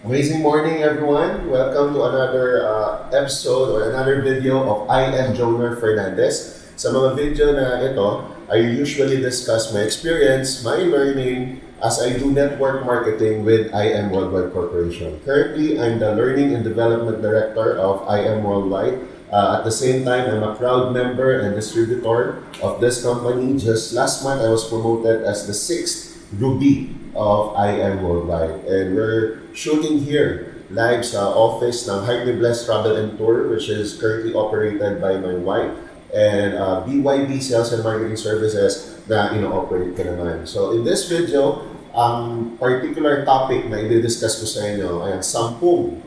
Amazing morning, everyone. Welcome to another episode or another video of I am Joner Fernandez. Sa mga video na ito, I usually discuss my experience, my learning as I do network marketing with I am Worldwide Corporation. Currently, I'm the Learning and Development Director of I am Worldwide. At the same time, I'm a proud member and distributor of this company. Just last month, I was promoted as the 6th Ruby of I am Worldwide. And we're shooting here live sa office ng Highly Blessed Travel and Tour, which is currently operated by my wife, and BYB Sales and Marketing Services na ino-operate ko naman. So in this video, ang particular topic na i-discuss ko sa inyo ay ang 10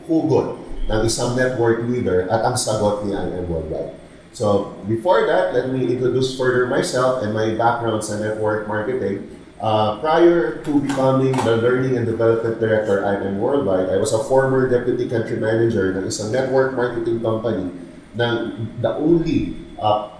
hugot ng isang network leader at ang sagot ni I am Worldwide. So before that, let me introduce further myself and my background sa network marketing. Prior to becoming the Learning and Development Director I am Worldwide, I was a former Deputy Country Manager ng isang network marketing company na the only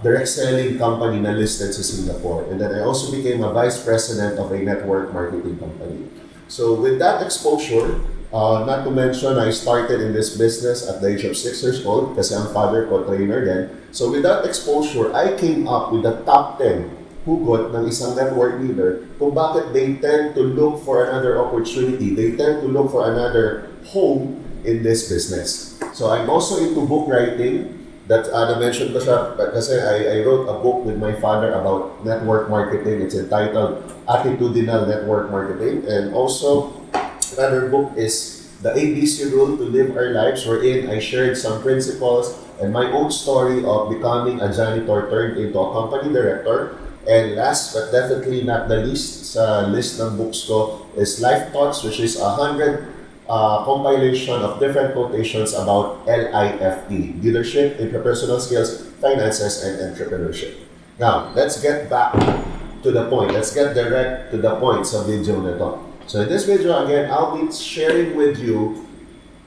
direct selling company na listed sa Singapore. And then I also became a Vice President of a network marketing company. So with that exposure, not to mention, I started in this business at the age of 6 years old kasi ang father ko trainer din. So with that exposure, I came up with the top 10 hugot ng isang network leader kung bakit they tend to look for another opportunity, they tend to look for another home in this business. So I'm also into book writing. That na-mention ko siya kasi I wrote a book with my father about network marketing. It's entitled Attitudinal Network Marketing. And also, another book is The ABC Rule to Live Our Lives, wherein I shared some principles and my own story of becoming a janitor turned into a company director. And last but definitely not the least sa list ng books ko is Life Thoughts, which is 100 compilation of different quotations about LIFE, leadership, interpersonal skills, finances, and entrepreneurship. Now, let's get back to the point. Let's get direct to the point sa video na to. So in this video, again, I'll be sharing with you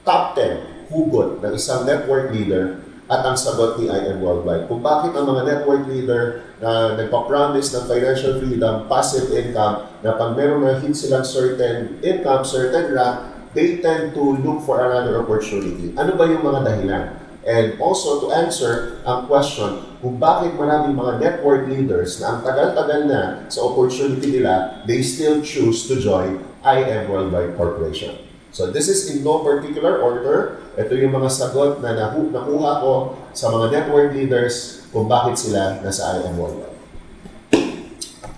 top 10 hugot ng isang network leader at ang sagot ni I am Worldwide. Kung bakit ang mga network leader na nagpa-promise ng financial freedom, passive income, na pag meron na hit silang certain income, certain rank, they tend to look for another opportunity. Ano ba yung mga dahilan? And also to answer ang question kung bakit maraming mga network leaders na ang tagal-tagal na sa opportunity nila, they still choose to join I am Worldwide Corporation. So this is in no particular order. Ito yung mga sagot na nakuha ko sa mga network leaders kung bakit sila nasa I am Worldwide.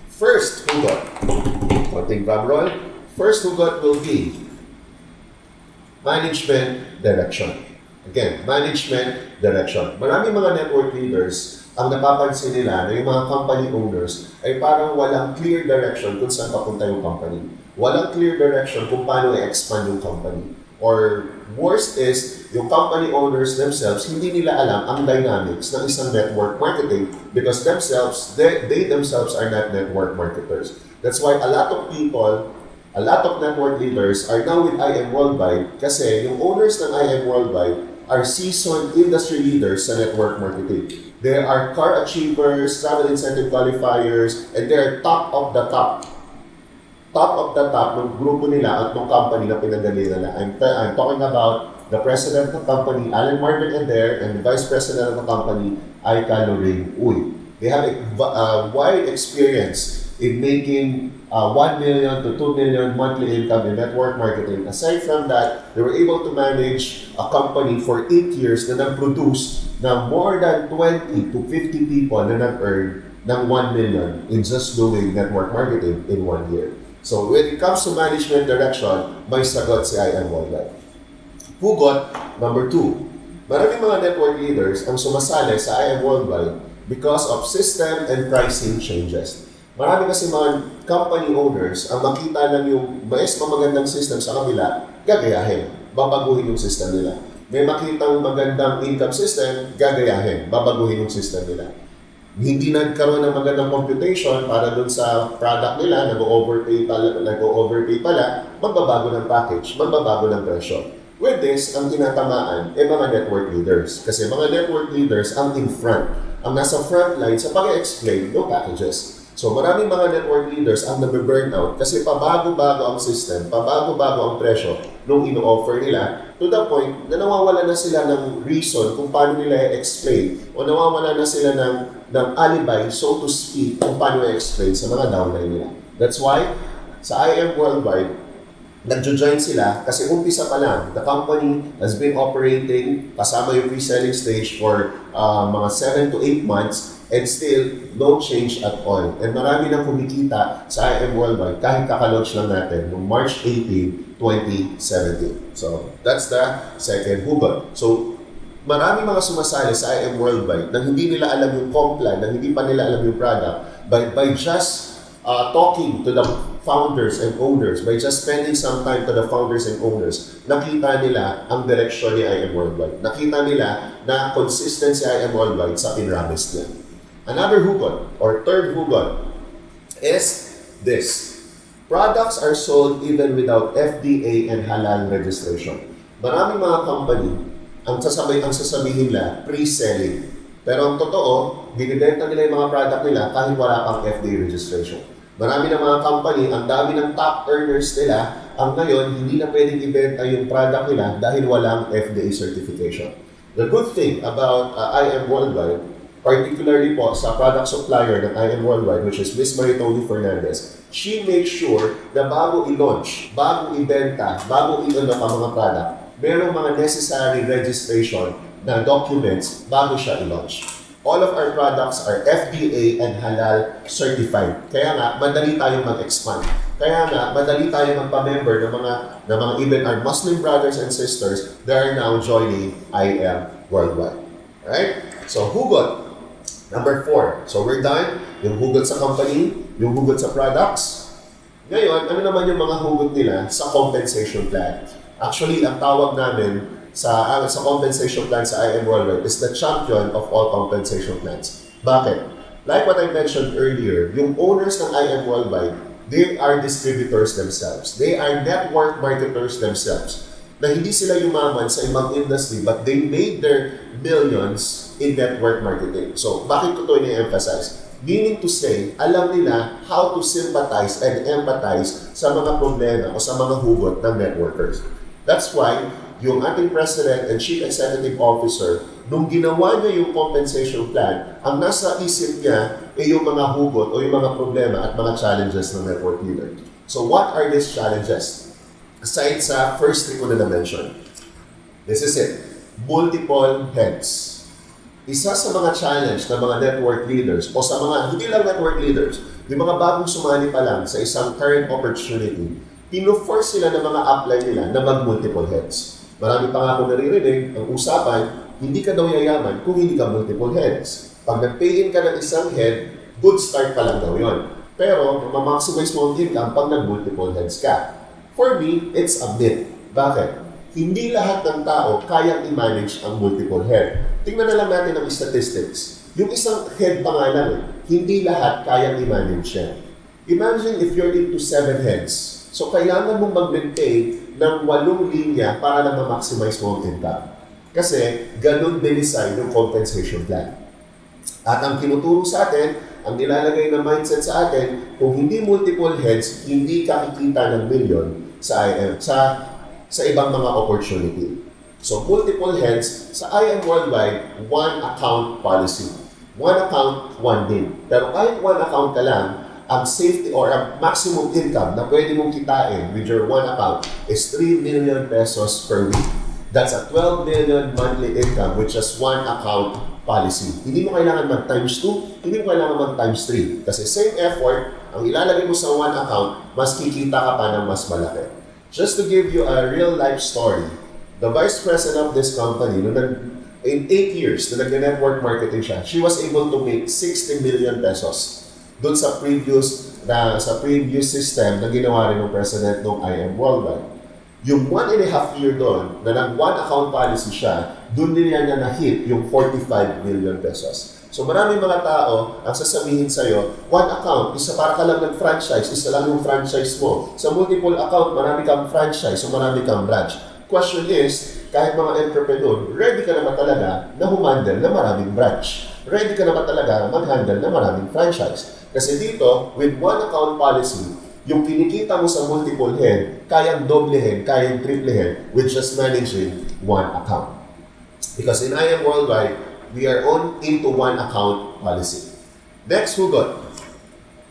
First hugot. Konting drum roll. First hugot will be management direction. Again, management direction. Maraming mga network leaders ang napapansin nila na yung mga company owners ay parang walang clear direction kung saan papunta yung company. Walang clear direction kung paano i-expand yung company. Or worst is, yung company owners themselves, hindi nila alam ang dynamics ng isang network marketing because they themselves are not network marketers. That's why a lot of people, a lot of network leaders are now with I am Worldwide kasi yung owners ng I am Worldwide are seasoned industry leaders sa network marketing. They are car achievers, travel incentive qualifiers, and they are top of the top ng grupo nila at ng company na pinagalingan nila. I'm talking about the president of the company, Alan Marvin Ender, and the vice president of the company, Aika Lorraine Uy. They have a wide experience in making 1 million to 2 million monthly income in network marketing. Aside from that, they were able to manage a company for 8 years na nag-produce na more than 20 to 50 people na nag-earn ng 1 million in just doing network marketing in 1 year. So when it comes to management direction, may sagot si I am Worldwide. Hugot number 2. Maraming mga network leaders ang sumasali sa I am Worldwide because of system and pricing changes. Marami kasi mga company owners ang makita lang yung mas magandang system sa kabila, gagayahin, babaguhin yung system nila. May makitang magandang income system, gagayahin, babaguhin yung system nila. Hindi nagkaroon ng magandang computation para dun sa product nila, nag-overpay pala, magbabago ng package, magbabago ng presyo. With this, ang tinatamaan ay mga network leaders. Kasi mga network leaders ang in front, ang nasa front line sa pag-explain ng packages. So maraming mga network leaders ang nabe-burnout kasi pabago-bago ang system, pabago-bago ang presyo nung ino-offer nila to the point na nawawala na sila ng reason kung paano nila i-explain o nawawala na sila ng alibi, so to speak, kung paano i-explain sa mga downline nila. That's why sa IM Worldwide, nagjo-join sila kasi umpisa pa lang, the company has been operating kasama yung pre-selling stage for mga 7 to 8 months and still no change at all. And marami nang kumikita sa IM Worldwide kahit kaka-launch lang natin noong March 18, 2017. So that's the second Hugot. So marami mga sumasali sa IM Worldwide na hindi nila alam yung complan, na hindi pa nila alam yung product, by just talking to the founders and owners, by just spending some time to the founders and owners, nakita nila ang direksyon ni IM Worldwide. Nakita nila na consistent si IM Worldwide sa pinramis niya. Another Hugot, or third Hugot, is this. Products are sold even without FDA and halal registration. Maraming mga company, ang sasabihin nila, pre-selling. Pero ang totoo, binibenta nila yung mga product nila kahit wala pang FDA registration. Marami ng mga company, ang dami ng top earners nila, ang ngayon, hindi na pwedeng ibenta yung product nila dahil walang FDA certification. The good thing about IM Worldwide, particularly po sa product supplier ng IM Worldwide, which is Miss Maritoni Fernandez, she makes sure na bago i-launch, bago i-benta, bago i-unlock ang mga product, merong mga necessary registration na documents bago siya i-launch. All of our products are FDA and halal certified. Kaya nga, madali tayong mag-expand. Kaya nga, madali tayong magpa-member ng mga even our Muslim brothers and sisters that are now joining IM Worldwide. Alright? So, Hugot. Number 4. So, we're done. Yung hugot sa company, yung hugot sa products. Ngayon, ano naman yung mga hugot nila sa compensation plan? Actually, ang tawag namin sa compensation plan sa IM Worldwide is the champion of all compensation plans. Bakit? Like what I mentioned earlier, yung owners ng IM Worldwide, they are distributors themselves. They are network marketers themselves. Na hindi sila yumaman sa ibang industry but they made their millions in network marketing. So, bakit ko ito i-emphasize? Meaning to say, alam nila how to sympathize and empathize sa mga problema o sa mga hugot ng networkers. That's why, yung ating President and Chief Executive Officer, nung ginawa niya yung compensation plan, ang nasa isip niya ay yung mga hugot o yung mga problema at mga challenges ng network leader. So, what are these challenges? Aside sa first three ko na na-mention, this is it. Multiple heads. Isa sa mga challenge ng mga network leaders o sa mga, hindi lang network leaders, yung mga bagong sumali pa lang sa isang current opportunity, pino-force sila ng mga upline nila na mag-multiple heads. Marami pa nga akong naririnig, ang usapan, hindi ka daw yayaman kung hindi ka multiple heads. Pag nag-pay in ka ng isang head, good start pa lang daw yun. Pero, ma-maximize mo ang income pag nag-multiple heads ka. For me, it's a myth. Bakit? Hindi lahat ng tao kayang i-manage ang multiple head. Tingnan na lang natin ang statistics. Yung isang head pa nga lang, hindi lahat kayang i-manage yan. Imagine if you're into 7 heads. So, kailangan mong mag-maintain ng 8 linya para na ma-maximize mo ang income. Kasi, ganun din-design yung compensation plan. At ang tinuturo sa atin, ang nilalagay na mindset sa atin, kung hindi multiple heads, hindi ka kikita ng million sa ibang mga opportunity. So, multiple heads, sa IM Worldwide, one account policy. One account, one din. Pero kahit one account ka lang, ang safety or ang maximum income na pwede mong kitain with your one account is 3 million pesos per week. That's a 12 million monthly income with just one account policy. Hindi mo kailangan mag-times 2, hindi mo kailangan mag-times 3. Kasi same effort, ang ilalagay mo sa one account, mas kikita ka pa ng mas malaki. Just to give you a real-life story, the vice president of this company, in 8 years na nag-network marketing siya, she was able to make 60 million pesos doon sa previous system na ginawa rin ng president ng IM Worldwide. Yung 1.5 year doon, na nag-one account policy siya, doon nila na na-hit yung 45 million pesos. So maraming mga tao ang sasabihin sa'yo, one account, isa para ka lang nag-franchise, isa lang yung franchise mo. Sa multiple account, marami kang franchise, so marami kang branch. Question is, kahit mga entrepreneur, ready ka naman talaga na humandle na maraming branch. ready ka na ba talaga mag-handle na maraming franchise? Kasi dito, with one account policy, yung kinikita mo sa multiple head, kayang doblehin, kayang triplehin with just managing one account. Because in IM Worldwide, we are on into one account policy. Next hugot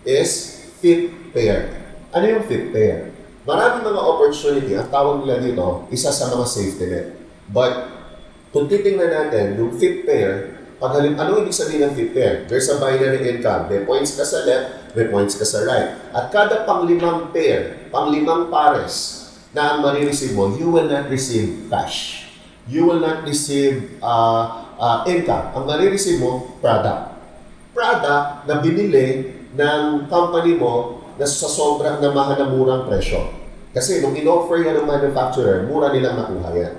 is fit pair. Ano yung fit pair? Maraming mga opportunity, ang tawag nila dito, isa sa mga safety net. But kung titingnan natin, yung fit pair, ano ibig sabihin ng fit pair? There's a binary income. May points ka sa left, may points ka sa right. At kada panglimang pair, panglimang pares na ang marireceive mo, you will not receive cash. You will not receive income. Ang marireceive mo, product. Product na binili ng company mo na sa sobrang murang presyo. Kasi nung in-offer yan ng manufacturer, mura nilang nakuha yan.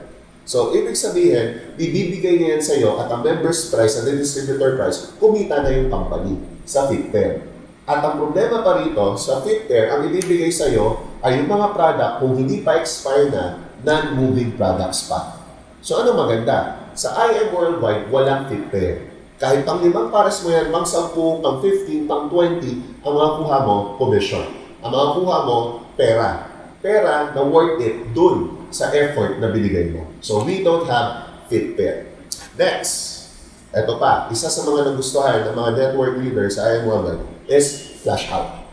So, ibig sabihin, ibibigay niya yan sa iyo at ang member's price at the distributor price, kumita na yung company sa fit pair. At ang problema pa rito, sa fit pair, ang ibibigay sa iyo ay yung mga product kung hindi pa expire na, non-moving products pa. So, ano maganda? Sa IM Worldwide, walang fit pair. Kahit pang 5 pares mo yan, pang 10, pang 15, pang 20, ang mga kuha mo, commission. Ang mga kuha mo, pera. Pera na worth it dun sa effort na binigay mo. So, we don't have fit pair. Next, eto pa, isa sa mga nagustuhan ng mga network leaders sa IM Worldwide is flash out.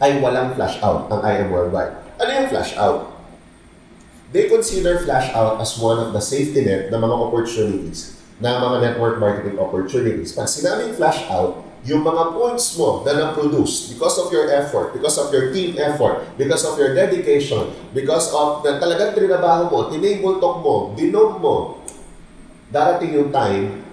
Ay walang flash out ang IM Worldwide. Ano yung flash out? They consider flash out as one of the safety net na mga opportunities, na mga network marketing opportunities. Pag sinabing flash out, yung mga points mo na na-produce because of your effort, because of your team effort, because of your dedication, because of na talagang trinabaho mo, tinable talk mo, binom mo, darating yung time,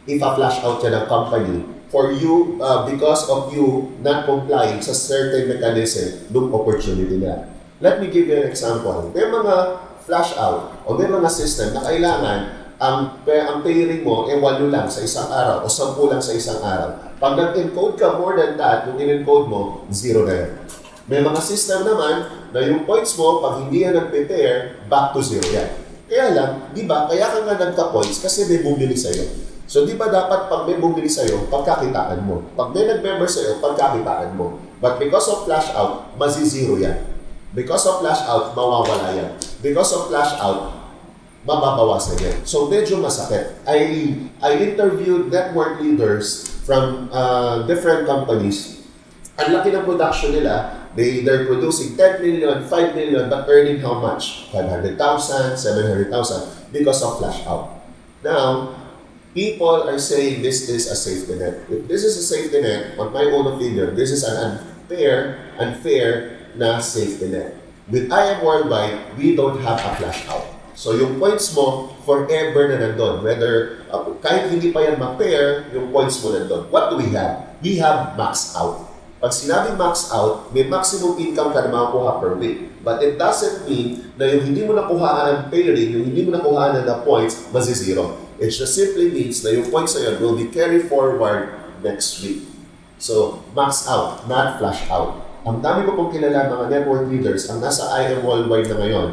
ipa-flash out yan ng company for you, because of you not complying sa certain mechanism ng opportunity nila. Let me give you an example. May mga flash out o may mga system na kailangan ang pairing mo ay 8 lang sa isang araw o 10 lang sa isang araw. Pag nag-encode ka more than that, yung in-encode mo, 0 na yan. May mga system naman na yung points mo, pag hindi yan nag-prepare, back to 0 yan. Kaya lang, di ba, kaya ka nga nagka-points kasi may bumili sa'yo. So di ba dapat pag may bumili sa'yo, pagkakitaan mo. Pag may nag-member sa'yo, pagkakitaan mo. But because of flash out, mazi-0 yan. Because of flash out, mawawala yan. Because of flash out, mababawasan yan. So medyo masakit. I interviewed network leaders from different companies. Ang laki ng production nila, they're producing 10 million, 5 million, but earning how much? 500,000, 700,000 because of flash out. Now, people are saying this is a safety net. If this is a safety net, on my own opinion, this is an unfair na safety net. With IM Worldwide, we don't have a flash out. So yung points mo, forever na nandun. Whether, kahit hindi pa yan ma-pair, yung points mo nandun. What do we have? We have max out. Pag sinabing max out, may maximum income ka na makakuha per week. But it doesn't mean na yung hindi mo nakuhaan ng pairing, yung hindi mo nakuhaan ng points, mazi-zero. It just simply means na yung points na yun will be carried forward next week. So, max out, not flash out. Ang dami ko pong kilala mga network leaders ang nasa IM Worldwide na ngayon.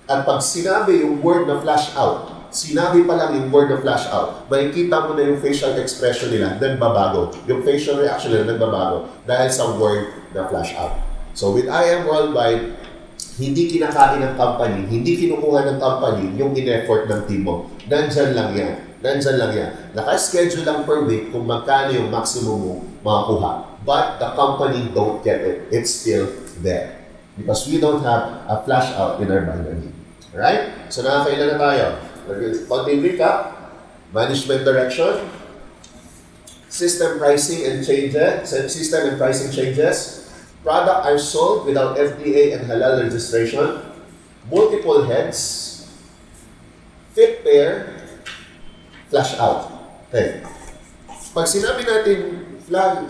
At pag sinabi yung word na flash out, sinabi pa lang yung word na flash out, makikita mo na yung facial expression nila, nagbabago. Yung facial reaction nila nagbabago dahil sa word na flash out. So with IM Worldwide, hindi kinakain ng company, hindi kinukuha ng company yung in-effort ng team mo. Nandyan lang yan. Nandyan lang yan. Naka-schedule lang per week kung magkano yung maximum mo makakuha. But the company don't get it. It's still there. Because we don't have a flash out in our binary. Alright? So nakakailan na tayo. Konting recap. Management direction. System pricing and changes. System and pricing changes. Product are sold without FDA and halal registration. Multiple heads. Fit pair. Flash out. Okay. Pag sinabi natin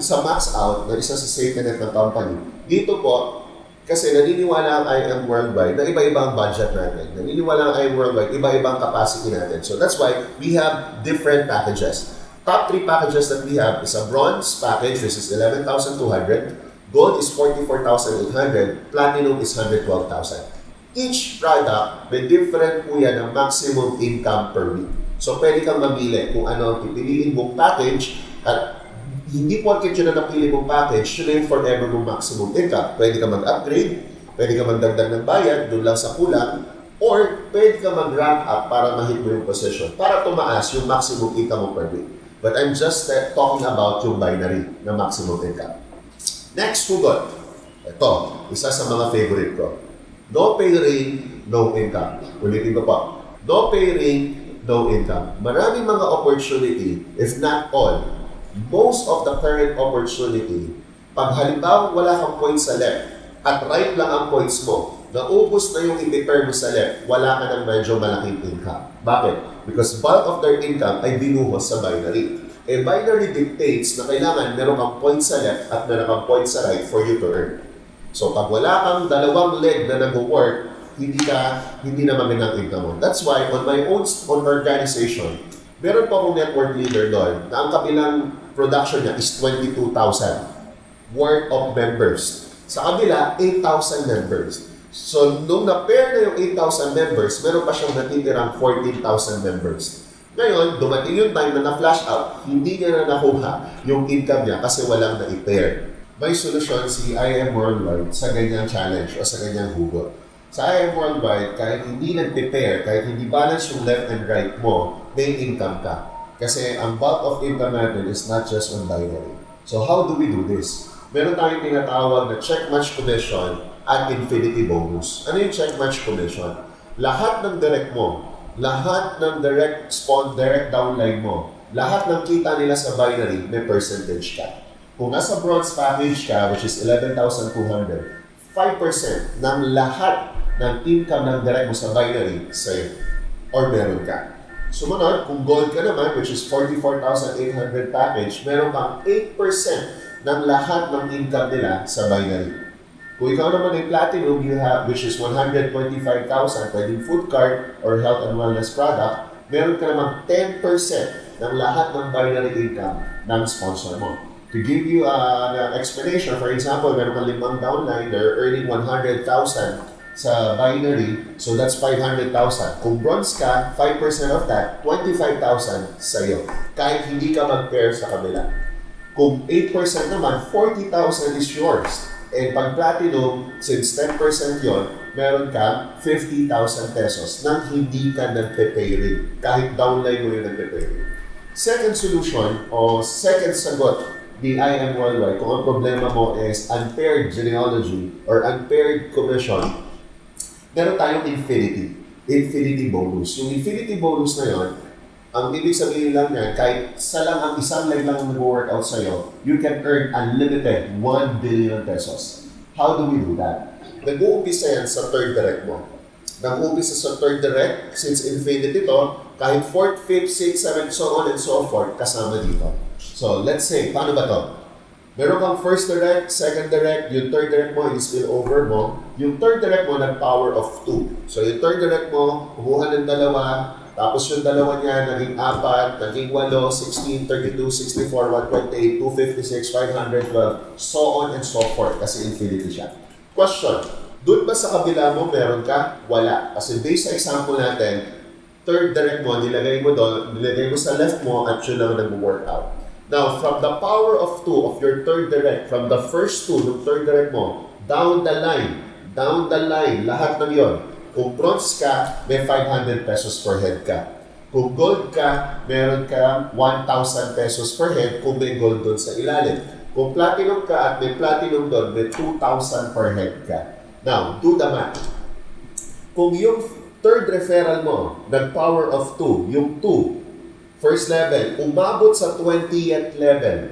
sa max out na isa sa safety net ng company, dito po, kasi naniniwala ang IM Worldwide na iba-ibang budget natin. Naniniwala ang IM Worldwide, iba-ibang capacity natin. So that's why we have different packages. Top 3 packages that we have is a bronze package, which is 11,200. Gold is 44,800. Platinum is 112,000. Each product may different po yan ang maximum income per week. So pwede kang mamili kung ano ang pipiliin mong package at hindi porket yun na napili mong package, yun na yung forever mong maximum income. Pwede ka mag-upgrade, pwede ka magdagdag ng bayad doon lang sa kulang, or pwede ka mag-ramp up para ma-hit mo yung position, para tumaas yung maximum income mo per week. But I'm just talking about yung binary na maximum income. Next, Hugot. Ito, isa sa mga favorite ko. No pay ring, no income. Ulitin ko pa. No pay ring, no income. Maraming mga opportunity, if not all, most of the current opportunity, pag halimbawa wala kang points sa left at right lang ang points mo, naubos na yung i-prepare mo sa left, wala ka ng medyo malaking income. Bakit? Because bulk of their income ay binuhos sa binary. Binary dictates na kailangan meron kang points sa left at meron kang points sa right for you to earn. So pag wala kang dalawang leg na nag-work, hindi na magandang income mo. That's why on my own organization, meron po akong network leader doon na ang kabilang production niya is 22,000 worth of members. Sa kabila, 8,000 members. So, nung na-pair na yung 8,000 members, meron pa siyang natitirang 14,000 members. Ngayon, dumating yung time na na-flash out, hindi niya na nakuha yung income niya kasi walang na-i-pair. May solusyon si IM Worldwide sa ganyang challenge o sa ganyang hugot. Sa IM Worldwide, kahit hindi nag-prepare, kahit hindi balance yung left and right mo, may income ka. Kasi ang bulk of income natin is not just on binary. So how do we do this? Meron tayong tinatawag na check match commission at infinity bonus. Ano yung check match commission? Lahat ng direct mo, lahat ng direct downline mo, lahat ng kita nila sa binary, may percentage ka. Kung nasa bronze package ka, which is 11,200, 5% ng lahat ng income ng direct mo sa binary sa'yo or meron ka. Sumunod, kung gold ka naman, which is 44,800 package, meron kang 8% ng lahat ng income nila sa binary. Kung ikaw naman ay platinum, you have, which is 125,000, pwedeng food card or health and wellness product, meron ka naman 10% ng lahat ng binary income ng sponsor mo. To give you an explanation, for example, meron kang 5 downline, they're earning 100,000 sa binary, so that's 500,000. Kung bronze ka, 5% of that, 25,000 sa'yo. Kahit hindi ka mag-pair sa kabila. Kung 8% naman, 40,000 is yours. And pag platinum, since 10% yon, meron ka 50,000 pesos nang hindi ka nagpe-pay. Kahit downline mo yung nagpe-pay. Second solution, o second sagot, the IM Worldwide, kung ang problema mo is unpaired genealogy or unpaired commission, meron tayong infinity bonus. Yung infinity bonus na yon, ang ibig sabihin lang niya, kahit ang isang leg lang nag-workout sa'yo, you can earn unlimited 1 billion pesos. How do we do that? Nag-uumpisa yan sa third direct mo. Nag-uumpisa sa third direct, since infinity to, kahit 4th, 5th, 6th, 7th, so on and so forth, kasama dito. So, let's say, paano ba to? Meron kang first direct, second direct, yung third direct mo, i-spill over mo. Yung third direct mo, nag-power of 2. So, yung third direct mo, kumuha ng dalawa, tapos yung dalawa niya, naging 4, naging 8, 16, 32, 64, 128, 256, 512, so on and so forth, kasi infinity siya. Question, doon ba sa kabila mo meron ka? Wala. Kasi based sa example natin, third direct mo, nilagay mo doon, nilagay mo sa left mo, at yun lang nag-workout. Now, from the power of 2 of your third direct, from the first 2 ng third direct mo, down the line, lahat ng yon. Kung bronze ka, may 500 pesos per head ka. Kung gold ka, meron ka 1,000 pesos per head kung may gold doon sa ilalim. Kung platinum ka at may platinum doon, may 2,000 per head ka. Now, do the math. Kung yung third referral mo, nag-power of 2, yung 2, first level, umabot sa 20th level.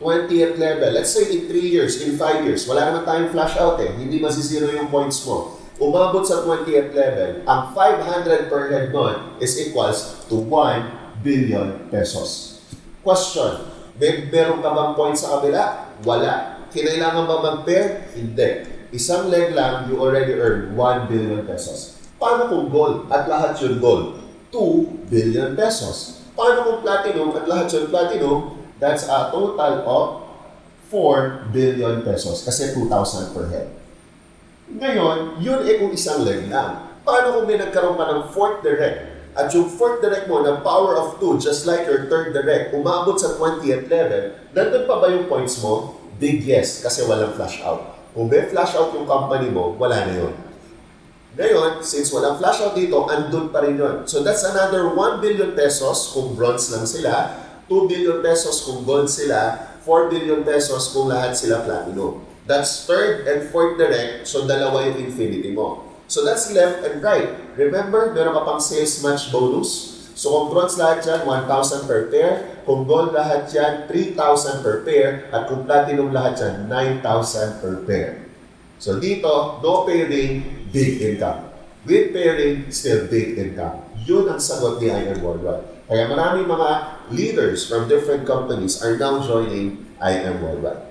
20th level. Let's say in 3 years, in 5 years, wala naman tayong flash out hindi masisiro yung points mo. Umabot sa 20th level, ang 500 per head nun is equals to 1 billion pesos. Question, meron ka bang points sa kabila? Wala. Kinailangan ba mag-pair? Hindi. Isang leg lang, you already earned 1 billion pesos. Paano kung gold at lahat yun gold? 2 billion pesos. Paano kung platinum at lahat yun platinum? That's a total of 4 billion pesos kasi 2,000 per head. Ngayon, yun kung isang leg lang. Paano kung may nagkaroon pa ng fourth direct at yung fourth direct mo na power of 2, just like your third direct, umabot sa 20th level, nandun pa ba yung points mo? Big yes, kasi walang flash out. Kung may flash out yung company mo, wala na yun. Ngayon, since walang flash out dito, andun pa rin yun. So that's another 1 billion pesos kung bronze lang sila, 2 billion pesos kung gold sila, 4 billion pesos kung lahat sila platinum. That's third and fourth direct, so dalawa yung infinity mo. So that's left and right. Remember, meron ka pang sales match bonus. So kung bronze lahat yan, 1,000 per pair. Kung gold lahat yan, 3,000 per pair. At kung platinum lahat yan, 9,000 per pair. So dito, no pairing, big income. With pairing, still big income. Yun ang sagot ni IM Worldwide. Kaya maraming mga leaders from different companies are now joining IM Worldwide.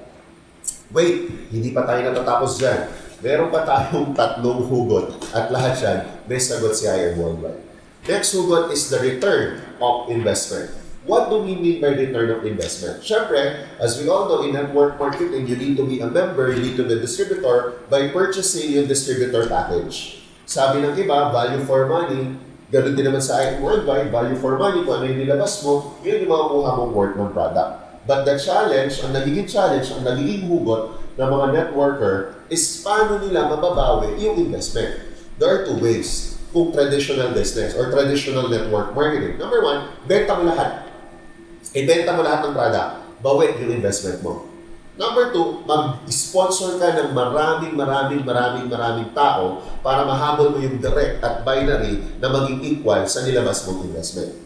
Wait, hindi pa tayo natatapos dyan. Meron pa tayong 3 hugot at lahat yan may sagot si IM Worldwide. Next hugot is the return of investment. What do we mean by return of investment? Siyempre, as we all know, in network marketing, you need to be a member, you need to be a distributor by purchasing yung distributor package. Sabi ng iba, value for money. Ganun din naman sa IM Worldwide, value for money. Kung ano yung nilabas mo, yun yung makukuha mong worth ng product. But the challenge, ang nagiging hugot ng mga networker is paano nila mababawi yung investment. There are 2 ways kung traditional business or traditional network marketing. Number 1, benta mo lahat. Ibenta mo lahat ng product, bawi yung investment mo. Number 2, mag-sponsor ka ng maraming tao para mahabol mo yung direct at binary na maging equal sa nilabas mong investment.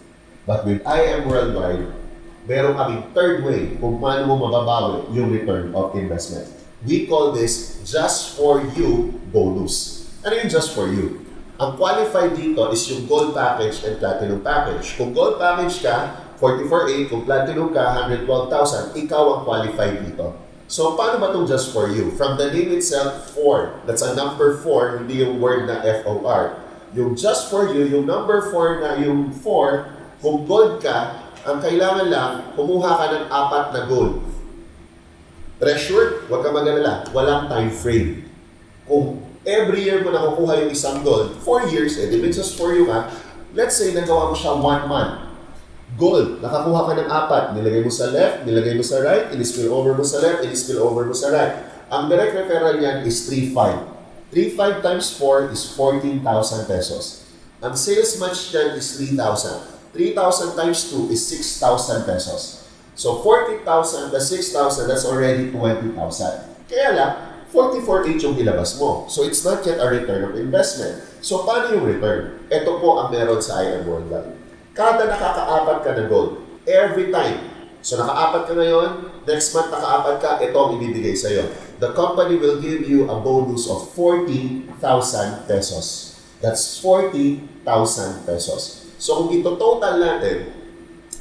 But with IM Worldwide, meron kaming third way kung paano mo mababawi yung return of investment. We call this just for you bonus. Ano yung just for you? Ang qualified dito is yung gold package and platinum package. Kung gold package ka, 44,800. Kung platinum ka, 112,000. Ikaw ang qualified dito. So, paano ba itong just for you? From the name itself, 4. That's a number 4, hindi yung word na FOR. Yung just for you, yung number 4 na yung 4, kung gold ka, ang kailangan lang, kumuha ka ng 4 na gold. Treasured, huwag ka mag-alala, walang time frame. Kung every year mo nakukuha yung isang gold, 4 years, di ba just for you ka, let's say nagawa mo siya 1 month. Gold, nakakuha ka ng 4, nilagay mo sa left, nilagay mo sa right, in-spill over mo sa left, in-spill over mo sa right. Ang direct referral niyan is 3,500. 3,500 times 4 is 14,000 pesos. Ang sales match niyan is 3,000. 3,000 times 2 is 6,000 pesos. So 40,000 plus 6,000, that's already 20,000. Kaya lang, 44,800 yung ilabas mo. So it's not yet a return of investment. So paano yung return? Ito po ang meron sa IM Worldwide. Kada nakaka-4 ka na gold, every time. So naka-4 ka ngayon, next month naka-4 ka, ito ang ibibigay sa'yo. The company will give you a bonus of 40,000 pesos. That's 40,000 pesos. So kung ito total natin,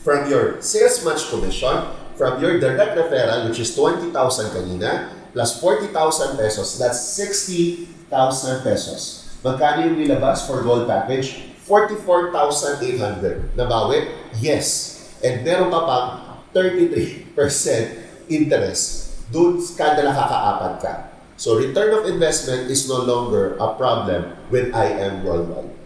from your sales match commission, from your direct referral, which is 20,000 kanina, plus 40,000 pesos, that's 60,000 pesos. Magkano yung nilabas for gold package? 44,800. Nabawi? Yes. And meron pa pang 33% interest doon kada nakaka-4 ka. So return of investment is no longer a problem with IM Worldwide.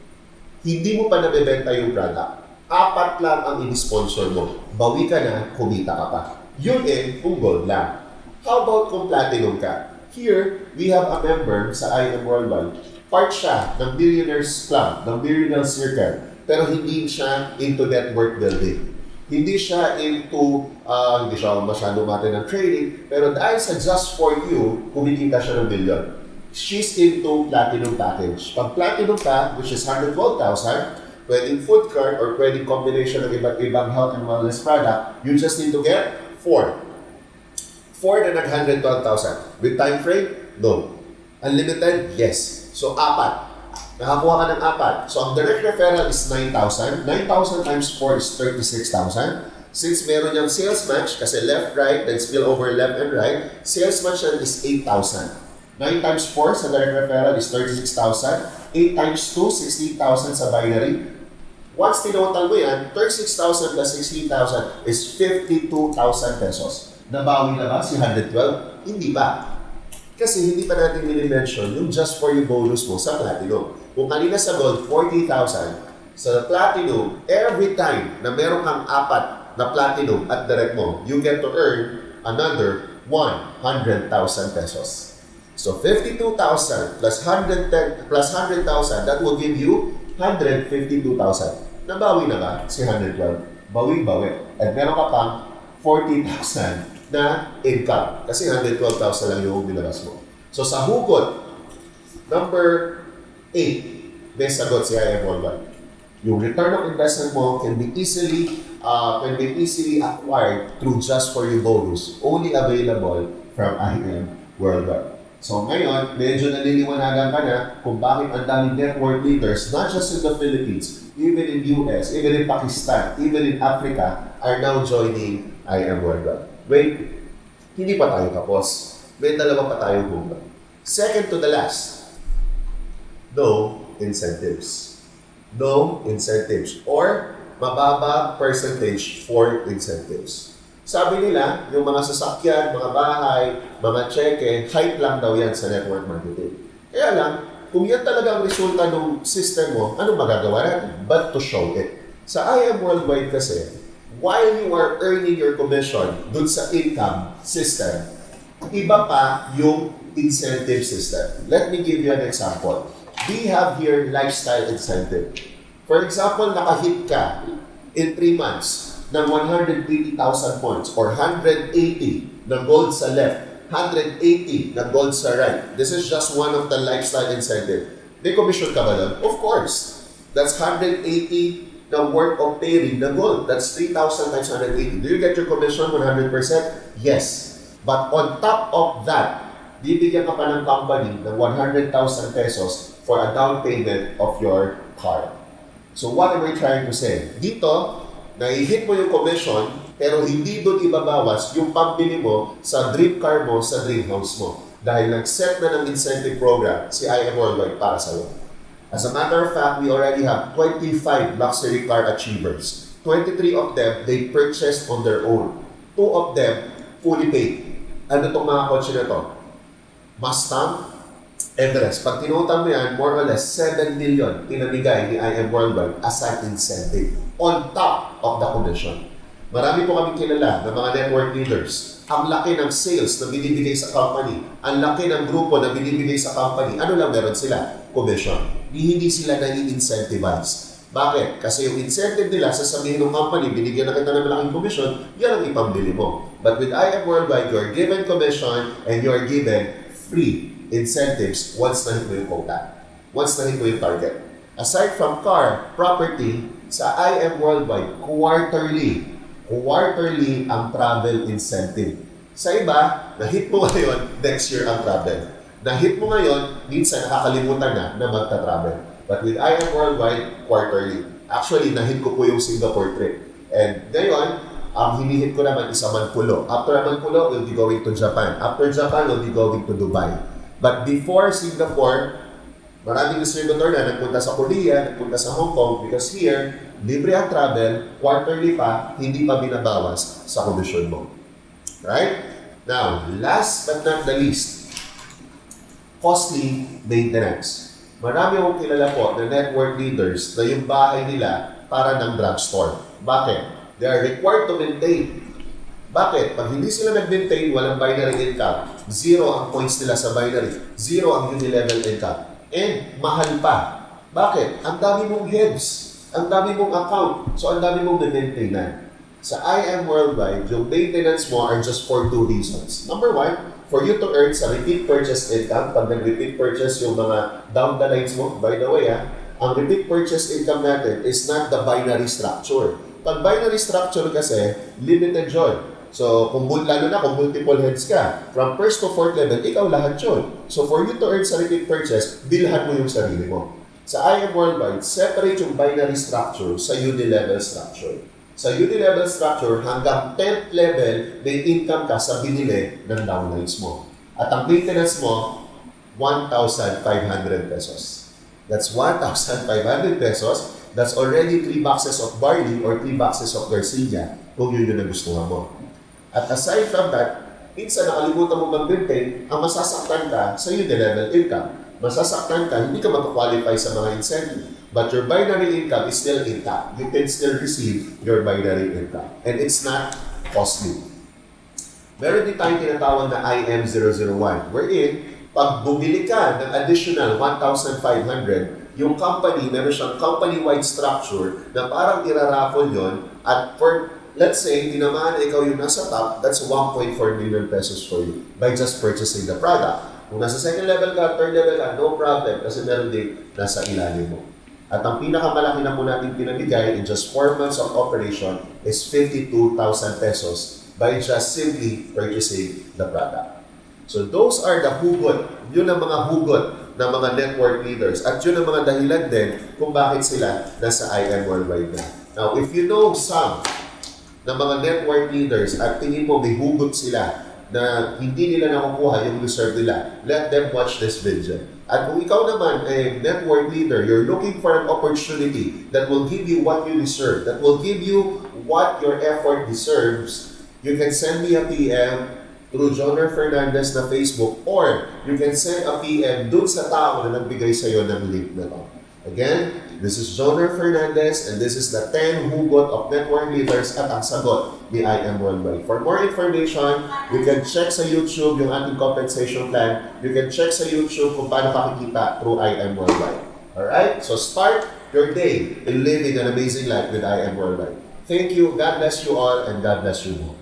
Hindi mo pa nabebenta yung product. 4 lang ang in-sponsor mo. Bawi ka na, kumita ka pa. Yun kung gold lang. How about kung platinum ka? Here, we have a member sa IM Worldwide. Part siya ng Billionaires Club, ng Billionaires Circle. Pero hindi siya into network building. Hindi siya hindi siya masyado mati ng trading. Pero dahil sa just for you, kumikita siya ng billion. She's into platinum package. Pag platinum ka, which is 112,000, pwedeng food cart or pwedeng combination ng iba't ibang health and wellness product, you just need to get 4. 4 na nag-112,000. With time frame? No. Unlimited? Yes. So, 4. Nakakuha ka ng 4. So, ang direct referral is 9,000. 9,000 times 4 is 36,000. Since meron yung sales match, kasi left, right, then spill over left and right, sales match yan is 8,000. 9 times 4 sa direct referral is 36,000. 8 times 2, 16,000 sa binary. Once tinotal mo yan, 36,000 plus 16,000 is 52,000 pesos. Nabawi na ba si 112? Hindi pa. Kasi hindi pa natin mini-mention yung just for you bonus mo sa platinum. Kung kanina sa gold, 40,000. Sa platinum, every time na meron kang apat na platinum at direct mo, you get to earn another 100,000 pesos. So 52,000 plus 110 plus 100,000, that will give you 152,000. Nabawi na ba si 112? Bawi-bawi. At meron ka pang 40,000 na income. Kasi 112,000 lang yung nilabas mo. So sa hugot, number 8, may sagot si IM Worldwide. Yung return of investment mo can be easily acquired through just for you bonus, only available from IM Worldwide. So ngayon, medyo naliliwanagan ka na kung bakit ang daming network leaders, not just in the Philippines, even in US, even in Pakistan, even in Africa, are now joining IM Worldwide. Wait, hindi pa tayo tapos. May dalawa pa tayo hugot. Second to the last, no incentives. No incentives or mababa percentage for incentives. Sabi nila, yung mga sasakyan, mga bahay, mga cheque, hype lang daw yan sa network marketing. Kaya lang, kung yan talaga ang resulta ng system mo, anong magagawa natin? But to show it. Sa IM Worldwide kasi, while you are earning your commission dun sa income system, iba pa yung incentive system. Let me give you an example. We have here lifestyle incentive. For example, nakahit ka in 3 months ng 180,000 points or 180 na gold sa left, 180 na gold sa right. This is just one of the lifestyle incentive. May commission ka ba doon? Of course. That's 180 na worth of paying na gold. That's 3,000 times 180. Do you get your commission 100%? Yes. But on top of that, bibigyan ka pa ng company ng 100,000 pesos for a down payment of your car. So what am I trying to say? Dito, nai-hit mo yung commission, pero hindi doon ibabawas yung pambili mo sa dream car mo, sa dream house mo. Dahil nag-set na ng incentive program si IM Worldwide para sa'yo. As a matter of fact, we already have 25 luxury car achievers. 23 of them, they purchased on their own. 2 of them, fully paid. Ano itong mga kotse na to? Mustang, Everest. Pag tinutan mo yan, more or less 7 million pinamigay ni IM Worldwide as an incentive on top of the commission. Marami po kami kilala ng mga network leaders. Ang laki ng sales na binibigay sa company, ang laki ng grupo na binibigay sa company, ano lang meron sila? Commission. Hindi sila nai-incentivize. Bakit? Kasi yung incentive nila, sasabihin ng company, binigyan na kita ng malaking commission, yan ang ipambili mo. But with IM Worldwide, you are given commission and you are given free incentives once na hit mo yung quota. Once na hit mo yung target. Aside from car, property, sa IM Worldwide, quarterly ang travel incentive. Sa iba, na-hit mo ngayon, next year ang travel. Na-hit mo ngayon, minsan nakakalimutan na magta-travel. But with IM Worldwide, quarterly. Actually, na-hit ko po yung Singapore trip. And ngayon, ang hinihit ko naman is a Manpulo. After a Manpulo, we'll be going to Japan. After Japan, we'll be going to Dubai. But before Singapore, maraming distributor na nagpunta sa Korea, nagpunta sa Hong Kong, because here, libre ang travel, quarterly pa, hindi pa binabawas sa komisyon mo. Right? Now, last but not the least, costly maintenance. Marami akong kilala po na network leaders na yung bahay nila para ng drugstore. Bakit? They are required to maintain. Bakit? Pag hindi sila nag-maintain, walang binary income. 0 ang points nila sa binary. 0 ang unilevel income. And mahal pa. Bakit? Ang dami mong heads. Ang dami mong account. So, ang dami mong na-maintainan. Sa IM Worldwide, yung maintenance mo are just for 2 reasons. Number 1, for you to earn sa repeat purchase income. Pag nag-repeat purchase yung mga down the lines mo, by the way, ang repeat purchase income natin is not the binary structure. Pag binary structure kasi, limited yun. So, lalo na kung multiple heads ka, from first to fourth level, ikaw lahat yun. So, for you to earn sa repeat purchase, bilhan mo yung sarili mo. Sa IM Worldwide, separate yung binary structure sa unilevel structure. Sa unilevel structure, hanggang 10th level, may income ka sa binili ng downlines mo. At ang maintenance mo, 1,500 pesos. That's 1,500 pesos. That's already 3 boxes of barley or 3 boxes of Garcia kung yun yung nagustuhan mo. At aside from that, minsan nakalimutan mo mag-maintain, ang masasaktan ka sa unilevel income. Masasaktan ka, hindi ka mag-qualify sa mga incentive. but your binary income is still intact. You can still receive your binary income. And it's not costly. Meron din tayong tinatawag na IM001, wherein, pag bumili ka ng additional 1,500, yung company, meron siyang company-wide structure na parang iraraffle yon at for, let's say, tinamaan na ikaw yung nasa top, that's 1.4 million pesos for you by just purchasing the product. Kung nasa second level ka, third level ka, no problem kasi meron din nasa ilalim mo. At ang pinakamalaki na po natin pinamigay in just 4 months of operation is 52,000 pesos by just simply purchasing the product. So those are the hugot. Yun ang mga hugot ng mga network leaders. At yun ang mga dahilan din kung bakit sila nasa IM Worldwide na. Now, if you know some ng mga network leaders at tingin mo may hugot sila na hindi nila nakukuha yung reserve nila, let them watch this video. At kung ikaw naman ay network leader, you're looking for an opportunity that will give you what you deserve, that will give you what your effort deserves, you can send me a PM through Joner Fernandez na Facebook, or you can send a PM dun sa tao na nagbigay sa'yo ng link na to. Again, this is Joner Fernandez and this is the 10 hugot of network leaders at ang sagot ni IM Worldwide. For more information, you can check sa YouTube yung ating compensation plan. You can check sa YouTube kung paano pakikita through IM Worldwide. Alright? So start your day in living an amazing life with IM Worldwide. Thank you, God bless you all, and God bless you more.